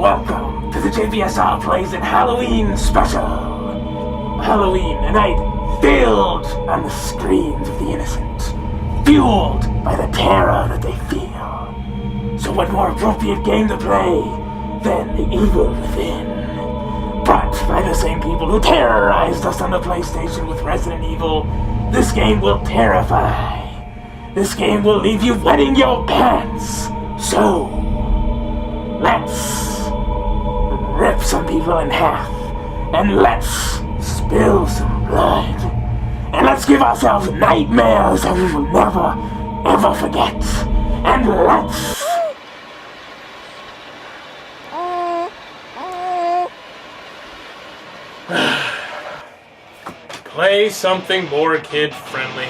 Welcome to the JBSR Plays It Halloween Special. Halloween, a night filled on the screams of the innocent, fueled by the terror that they feel. So what more appropriate game to play than The Evil Within? Brought by the same people who terrorized us on the PlayStation with Resident Evil, this game will terrify. This game will leave you wetting your pants. So, let's rip some people in half, and let's spill some blood, and let's give ourselves nightmares that we will never, ever forget, and let's... Play something more kid-friendly.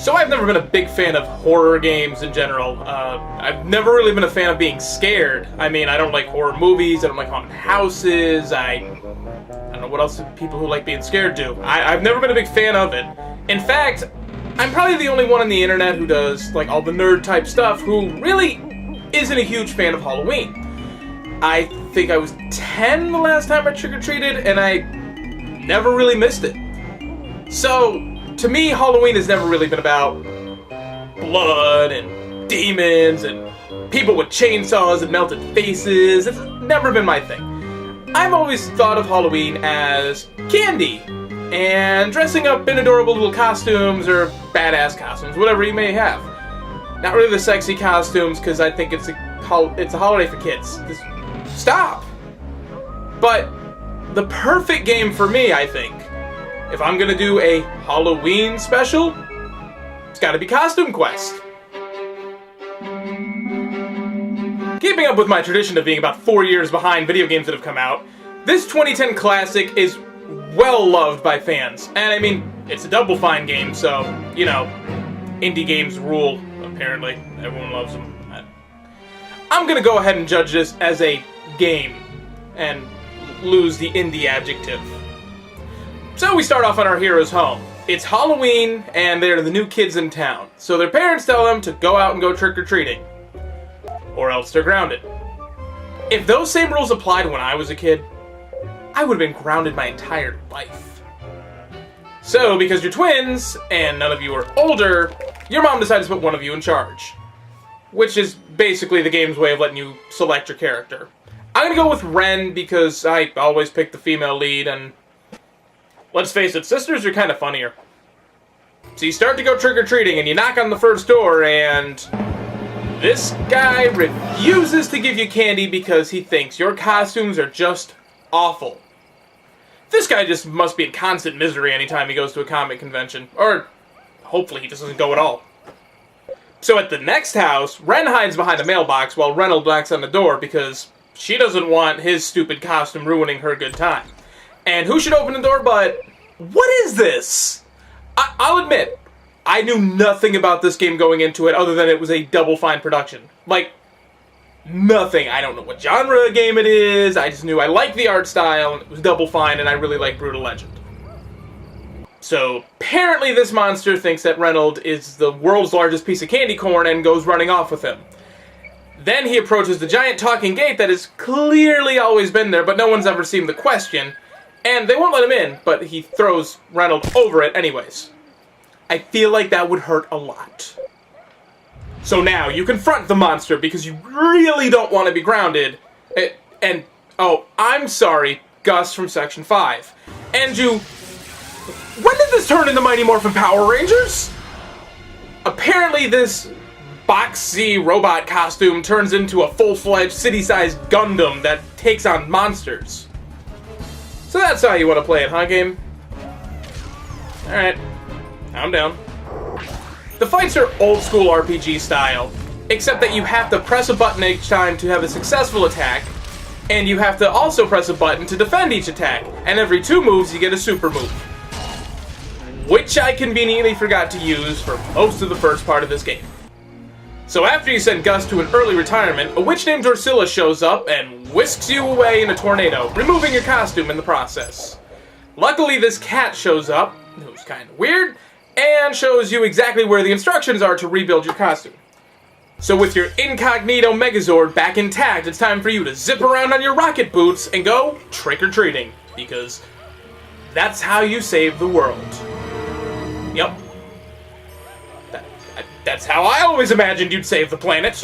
So I've never been a big fan of horror games in general. I've never really been a fan of being scared. I mean, I don't like horror movies, I don't like haunted houses, I don't know what else people who like being scared do. I've never been a big fan of it. In fact, I'm probably the only one on the internet who does like all the nerd type stuff who really isn't a huge fan of Halloween. I think I was 10 the last time I trick-or-treated, and I never really missed it. So, to me, Halloween has never really been about blood and demons and people with chainsaws and melted faces. It's never been my thing. I've always thought of Halloween as candy and dressing up in adorable little costumes or badass costumes, whatever you may have. Not really the sexy costumes, because I think it's a holiday for kids. Just stop! But the perfect game for me, I think, if I'm gonna do a Halloween special, it's gotta be Costume Quest. Keeping up with my tradition of being about 4 years behind video games that have come out, this 2010 classic is well loved by fans. And I mean, it's a Double Fine game, so, you know, indie games rule, apparently. Everyone loves them. I'm gonna go ahead and judge this as a game, and lose the indie adjective. So we start off on our hero's home. It's Halloween, and they're the new kids in town. So their parents tell them to go out and go trick-or-treating. Or else they're grounded. If those same rules applied when I was a kid, I would have been grounded my entire life. So, because you're twins, and none of you are older, your mom decided to put one of you in charge. Which is basically the game's way of letting you select your character. I'm gonna go with Ren, because I always pick the female lead, and let's face it, sisters are kind of funnier. So you start to go trick-or-treating, and you knock on the first door, and this guy refuses to give you candy because he thinks your costumes are just awful. This guy just must be in constant misery anytime he goes to a comic convention. Or, hopefully he just doesn't go at all. So at the next house, Ren hides behind a mailbox while Reynold knocks on the door because she doesn't want his stupid costume ruining her good time. And who should open the door but... What is this? I'll admit, I knew nothing about this game going into it other than it was a Double Fine production. Like, nothing. I don't know what genre of game it is, I just knew I liked the art style, and it was Double Fine, and I really like Brutal Legend. So, apparently this monster thinks that Reynold is the world's largest piece of candy corn and goes running off with him. Then he approaches the giant talking gate that has clearly always been there, but no one's ever seen the question. And they won't let him in, but he throws Reynold over it anyways. I feel like that would hurt a lot. So now, you confront the monster because you really don't want to be grounded. And, oh, I'm sorry, Gus from Section 5. And you... When did this turn into Mighty Morphin Power Rangers? Apparently this boxy robot costume turns into a full-fledged city-sized Gundam that takes on monsters. So that's how you want to play it, huh, game? Alright, I'm down. The fights are old-school RPG style, except that you have to press a button each time to have a successful attack, and you have to also press a button to defend each attack, and every 2 moves you get a super move. Which I conveniently forgot to use for most of the first part of this game. So after you send Gus to an early retirement, a witch named Drusilla shows up and whisks you away in a tornado, removing your costume in the process. Luckily, this cat shows up, who's kind of weird, and shows you exactly where the instructions are to rebuild your costume. So with your incognito Megazord back intact, it's time for you to zip around on your rocket boots and go trick-or-treating, because that's how you save the world. Yep. That's how I always imagined you'd save the planet.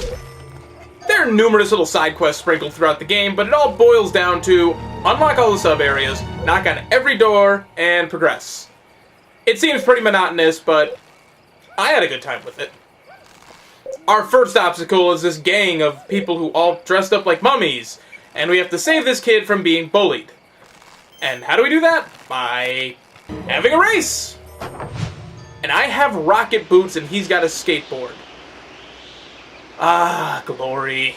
There are numerous little side quests sprinkled throughout the game, but it all boils down to unlock all the sub-areas, knock on every door, and progress. It seems pretty monotonous, but I had a good time with it. Our first obstacle is this gang of people who all dressed up like mummies, and we have to save this kid from being bullied. And how do we do that? By having a race! And I have rocket boots and he's got a skateboard. Ah, glory.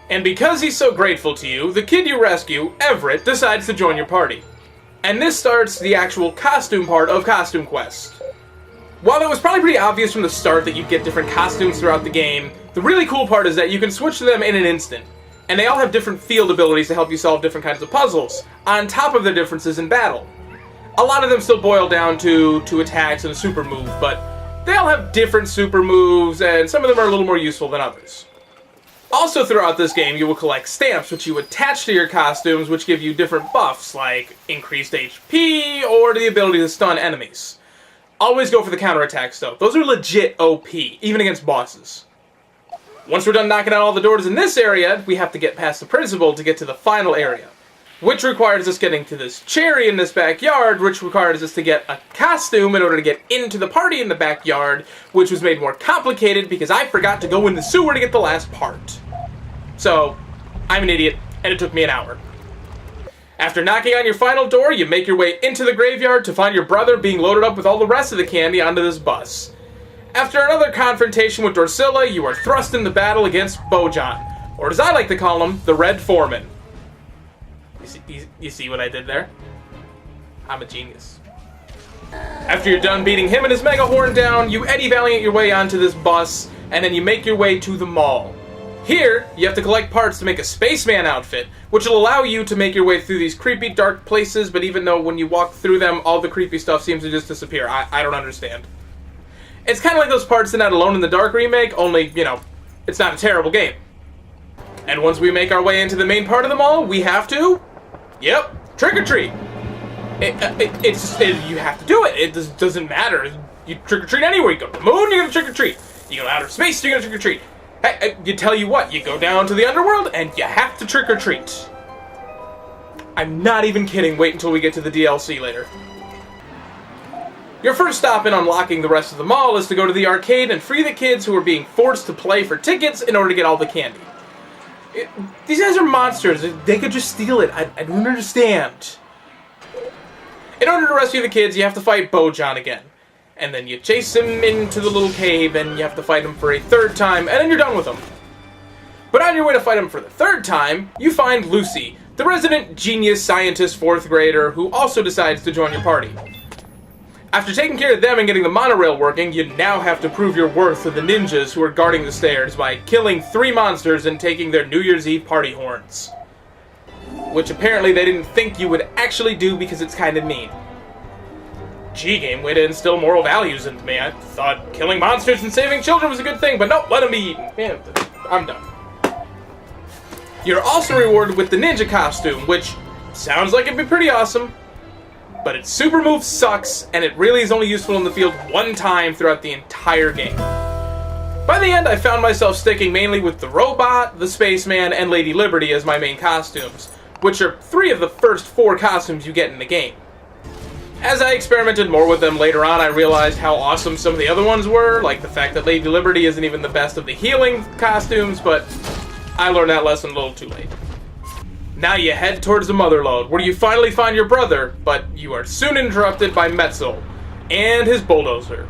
And because he's so grateful to you, the kid you rescue, Everett, decides to join your party. And this starts the actual costume part of Costume Quest. While it was probably pretty obvious from the start that you get different costumes throughout the game, the really cool part is that you can switch to them in an instant. And they all have different field abilities to help you solve different kinds of puzzles, on top of their differences in battle. A lot of them still boil down to 2 attacks and a super move, but they all have different super moves, and some of them are a little more useful than others. Also throughout this game, you will collect stamps, which you attach to your costumes, which give you different buffs, like increased HP, or the ability to stun enemies. Always go for the counterattacks, though. Those are legit OP, even against bosses. Once we're done knocking out all the doors in this area, we have to get past the principal to get to the final area, which requires us getting to this cherry in this backyard, which requires us to get a costume in order to get into the party in the backyard, which was made more complicated because I forgot to go in the sewer to get the last part. So, I'm an idiot, and it took me an hour. After knocking on your final door, you make your way into the graveyard to find your brother being loaded up with all the rest of the candy onto this bus. After another confrontation with Drusilla, you are thrust into battle against Bojan, or as I like to call him, the Red Foreman. You see what I did there? I'm a genius. After you're done beating him and his mega horn down, you Eddie Valiant your way onto this bus, and then you make your way to the mall. Here, you have to collect parts to make a spaceman outfit, which will allow you to make your way through these creepy, dark places, but even though when you walk through them, all the creepy stuff seems to just disappear. I don't understand. It's kind of like those parts in that Alone in the Dark remake, only, you know, it's not a terrible game. And once we make our way into the main part of the mall, we have to... Yep, trick-or-treat. You have to do it. It doesn't matter. You trick-or-treat anywhere. You go to the moon, you're gonna trick-or-treat. You go to outer space, you're gonna trick-or-treat. Hey, you tell you what, you go down to the underworld, and you have to trick-or-treat. I'm not even kidding. Wait until we get to the DLC later. Your first stop in unlocking the rest of the mall is to go to the arcade and free the kids who are being forced to play for tickets in order to get all the candy. These guys are monsters. They could just steal it. I don't understand. In order to rescue the kids, you have to fight Bojan again. And then you chase him into the little cave, and you have to fight him for a 3rd time, and then you're done with him. But on your way to fight him for the 3rd time, you find Lucy, the resident genius scientist 4th grader who also decides to join your party. After taking care of them and getting the monorail working, you now have to prove your worth to the ninjas who are guarding the stairs by killing 3 monsters and taking their New Year's Eve party horns. Which apparently they didn't think you would actually do because it's kind of mean. Gee, game, way to instill moral values into me. I thought killing monsters and saving children was a good thing, but nope, let them be eaten. Man, I'm done. You're also rewarded with the ninja costume, which sounds like it'd be pretty awesome. But its super move sucks, and it really is only useful in the field 1 time throughout the entire game. By the end, I found myself sticking mainly with the robot, the spaceman, and Lady Liberty as my main costumes, which are 3 of the first 4 costumes you get in the game. As I experimented more with them later on, I realized how awesome some of the other ones were, like the fact that Lady Liberty isn't even the best of the healing costumes, but I learned that lesson a little too late. Now you head towards the Motherlode, where you finally find your brother, but you are soon interrupted by Metzel and his bulldozer.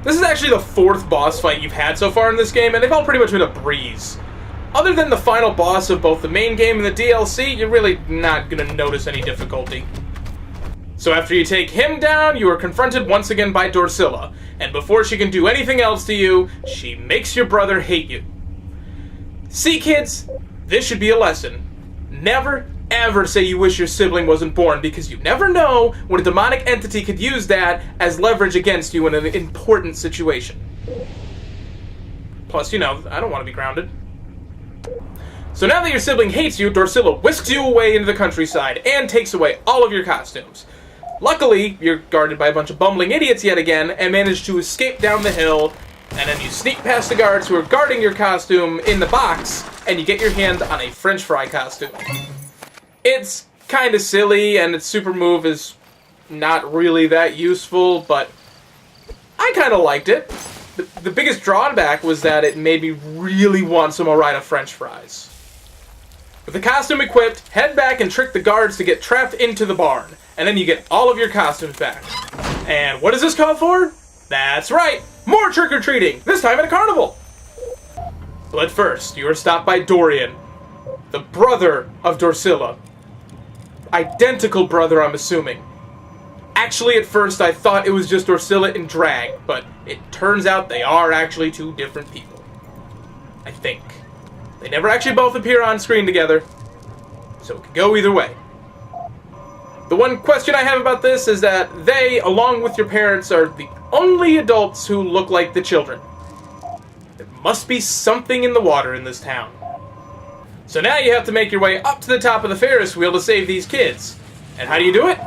This is actually the 4th boss fight you've had so far in this game, and they've all pretty much been a breeze. Other than the final boss of both the main game and the DLC, you're really not going to notice any difficulty. So after you take him down, you are confronted once again by Drusilla, and before she can do anything else to you, she makes your brother hate you. See, kids, this should be a lesson. Never, ever say you wish your sibling wasn't born, because you never know when a demonic entity could use that as leverage against you in an important situation. Plus, you know, I don't want to be grounded. So now that your sibling hates you, Dorsilla whisks you away into the countryside and takes away all of your costumes. Luckily, you're guarded by a bunch of bumbling idiots yet again and manage to escape down the hill, and then you sneak past the guards who are guarding your costume in the box, and you get your hand on a French fry costume. It's kind of silly, and its super move is not really that useful, but I kind of liked it. The biggest drawback was that it made me really want some more French fries. With the costume equipped, head back and trick the guards to get trapped into the barn, and then you get all of your costumes back. And what does this call for? That's right, more trick-or-treating, this time at a carnival! But first, you are stopped by Dorian, the brother of Dorsilla. Identical brother, I'm assuming. Actually, at first I thought it was just Dorsilla in drag, but it turns out they are actually two different people. I think. They never actually both appear on screen together, so it could go either way. The one question I have about this is that they, along with your parents, are the only adults who look like the children. There must be something in the water in this town. So now you have to make your way up to the top of the Ferris wheel to save these kids. And how do you do it?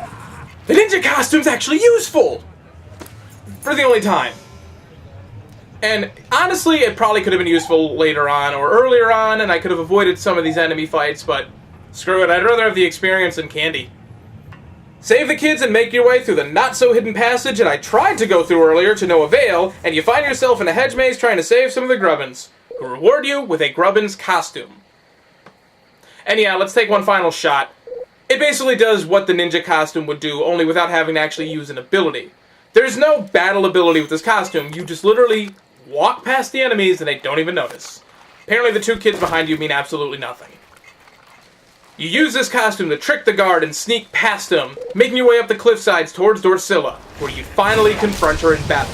The ninja costume's actually useful! For the only time. And honestly, it probably could have been useful later on or earlier on, and I could have avoided some of these enemy fights, but screw it, I'd rather have the experience than candy. Save the kids and make your way through the not-so-hidden passage that I tried to go through earlier to no avail, and you find yourself in a hedge maze trying to save some of the Grubbins, who reward you with a Grubbins costume. And yeah, let's take one final shot. It basically does what the ninja costume would do, only without having to actually use an ability. There's no battle ability with this costume, you just literally walk past the enemies and they don't even notice. Apparently the two kids behind you mean absolutely nothing. You use this costume to trick the guard and sneak past him, making your way up the cliff sides towards Dorsilla, where you finally confront her in battle.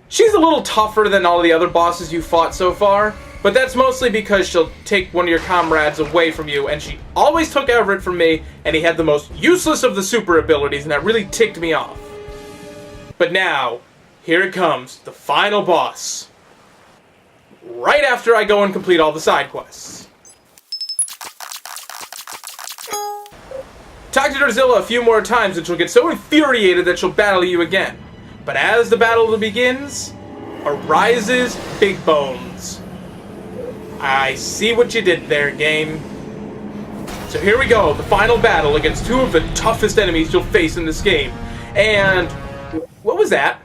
She's a little tougher than all the other bosses you fought so far, but that's mostly because she'll take one of your comrades away from you, and she always took Everett from me, and he had the most useless of the super abilities, and that really ticked me off. But now, here it comes, the final boss. Right after I go and complete all the side quests. Talk to Dorsilla a few more times and she'll get so infuriated that she'll battle you again. But as the battle begins, arises Big Bones. I see what you did there, game. So here we go, the final battle against two of the toughest enemies you'll face in this game. And what was that?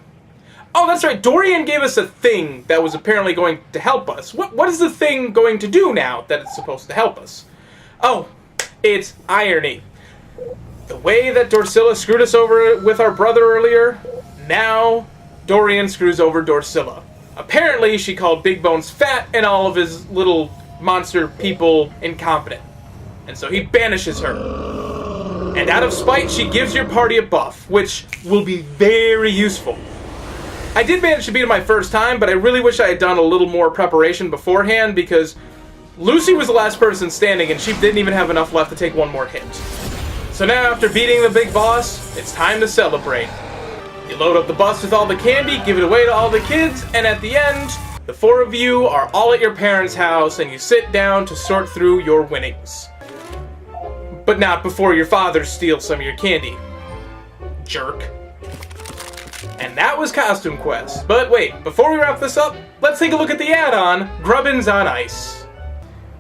Oh, that's right, Dorian gave us a thing that was apparently going to help us. What is the thing going to do now that it's supposed to help us? Oh, it's irony. The way that Dorsilla screwed us over with our brother earlier, now Dorian screws over Dorsilla. Apparently, she called Big Bones fat and all of his little monster people incompetent. And so he banishes her. And out of spite, she gives your party a buff, which will be very useful. I did manage to beat him my first time, but I really wish I had done a little more preparation beforehand because Lucy was the last person standing and she didn't even have enough left to take one more hit. So now after beating the big boss, it's time to celebrate. You load up the bus with all the candy, give it away to all the kids, and at the end, the four of you are all at your parents' house and you sit down to sort through your winnings. But not before your father steals some of your candy. Jerk. And that was Costume Quest. But wait, before we wrap this up, let's take a look at the add-on, Grubbins on Ice.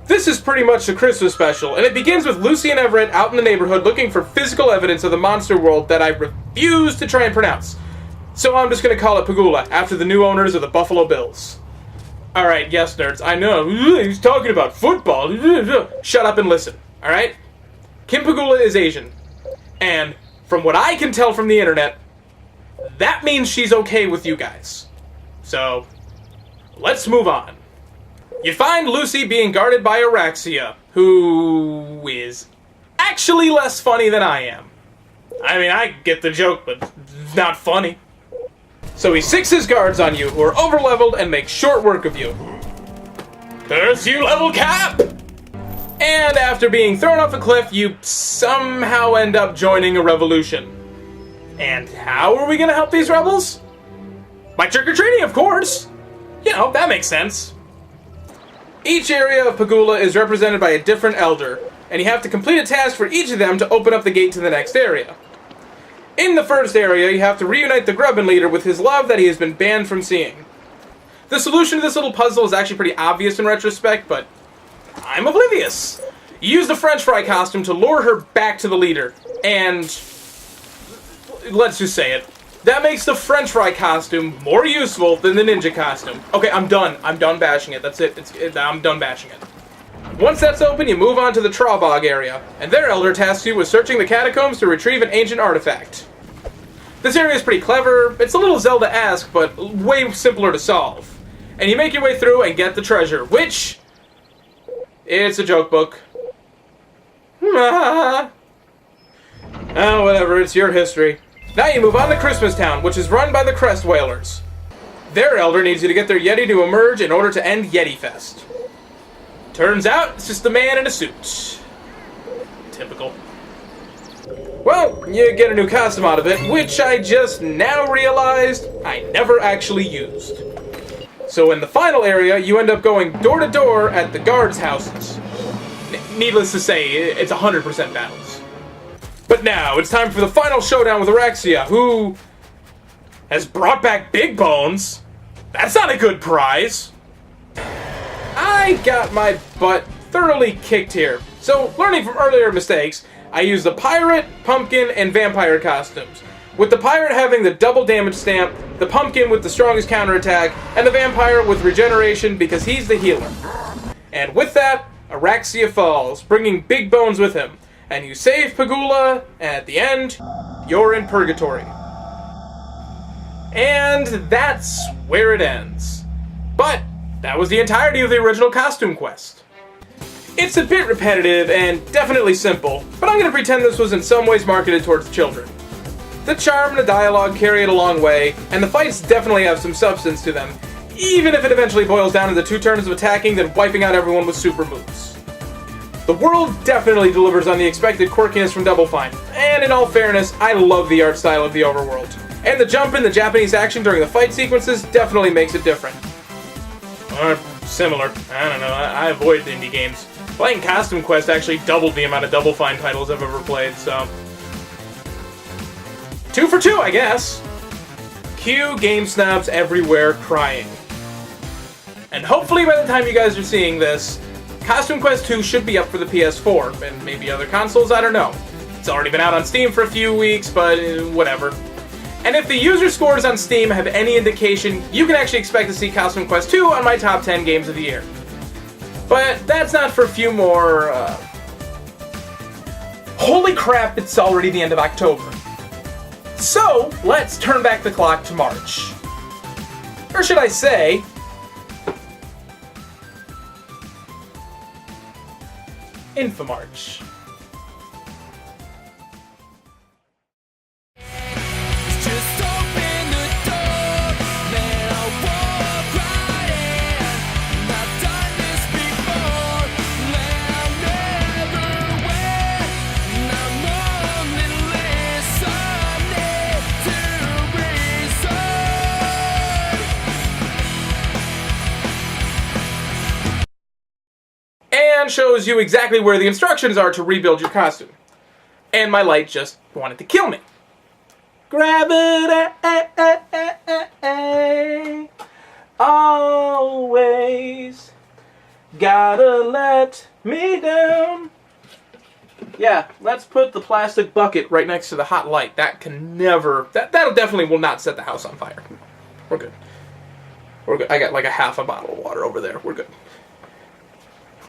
This is pretty much the Christmas special, and it begins with Lucy and Everett out in the neighborhood looking for physical evidence of the monster world that I refuse to try and pronounce. So I'm just going to call it Pagula, after the new owners of the Buffalo Bills. Alright, yes nerds, I know, he's talking about football. Shut up and listen, alright? Kim Pagula is Asian, and from what I can tell from the internet, that means she's okay with you guys. So, let's move on. You find Lucy being guarded by Araxia, who is actually less funny than I am. I mean, I get the joke, but it's not funny. So he sicks his guards on you, who are overleveled and make short work of you. Curse you, level cap! And after being thrown off a cliff, you somehow end up joining a revolution. And how are we gonna help these rebels? By trick-or-treating, of course! You know, that makes sense. Each area of Pagula is represented by a different elder, and you have to complete a task for each of them to open up the gate to the next area. In the first area, you have to reunite the Grubbin leader with his love that he has been banned from seeing. The solution to this little puzzle is actually pretty obvious in retrospect, but I'm oblivious. You use the French fry costume to lure her back to the leader, and let's just say it. That makes the French fry costume more useful than the ninja costume. Okay, I'm done. I'm done bashing it. That's it. I'm done bashing it. Once that's open, you move on to the Traurbog area, and their elder tasks you with searching the catacombs to retrieve an ancient artifact. This area is pretty clever. It's a little Zelda-esque, but way simpler to solve. And you make your way through and get the treasure, which... it's a joke book. Oh, whatever. It's your history. Now you move on to Christmas Town, which is run by the Crest Whalers. Their elder needs you to get their Yeti to emerge in order to end Yeti Fest. Turns out, it's just a man in a suit. Typical. Well, you get a new costume out of it, which I just now realized I never actually used. So in the final area, you end up going door to door at the guards' houses. Needless to say, it's 100% battles. But now, it's time for the final showdown with Araxia, who has brought back Big Bones. That's not a good prize. I got my butt thoroughly kicked here. So, learning from earlier mistakes, I used the pirate, pumpkin, and vampire costumes. With the pirate having the double damage stamp, the pumpkin with the strongest counterattack, and the vampire with regeneration because he's the healer. And with that, Araxia falls, bringing Big Bones with him. And you save Pagula, and at the end, you're in purgatory. And that's where it ends. But that was the entirety of the original costume quest. It's a bit repetitive and definitely simple, but I'm going to pretend this was in some ways marketed towards children. The charm and the dialogue carry it a long way, and the fights definitely have some substance to them, even if it eventually boils down to the 2 turns of attacking then wiping out everyone with super moves. The world definitely delivers on the expected quirkiness from Double Fine, and in all fairness, I love the art style of the overworld. And the jump in the Japanese action during the fight sequences definitely makes it different. Or similar. I don't know, I avoid indie games. Playing Costume Quest actually doubled the amount of Double Fine titles I've ever played, so... 2 for 2, I guess! Cue game snobs everywhere crying. And hopefully by the time you guys are seeing this, Costume Quest 2 should be up for the PS4, and maybe other consoles, I don't know. It's already been out on Steam for a few weeks, but whatever. And if the user scores on Steam have any indication, you can actually expect to see Costume Quest 2 on my top 10 games of the year. But that's not for a few more, Holy crap, it's already the end of October. So, let's turn back the clock to March. Or should I say... Infomarch. And shows you exactly where the instructions are to rebuild your costume. And my light just wanted to kill me. Gravity, always gotta let me down. Yeah, let's put the plastic bucket right next to the hot light. That can never, that'll definitely will not set the house on fire. We're good. We're good. I got like a half a bottle of water over there. We're good.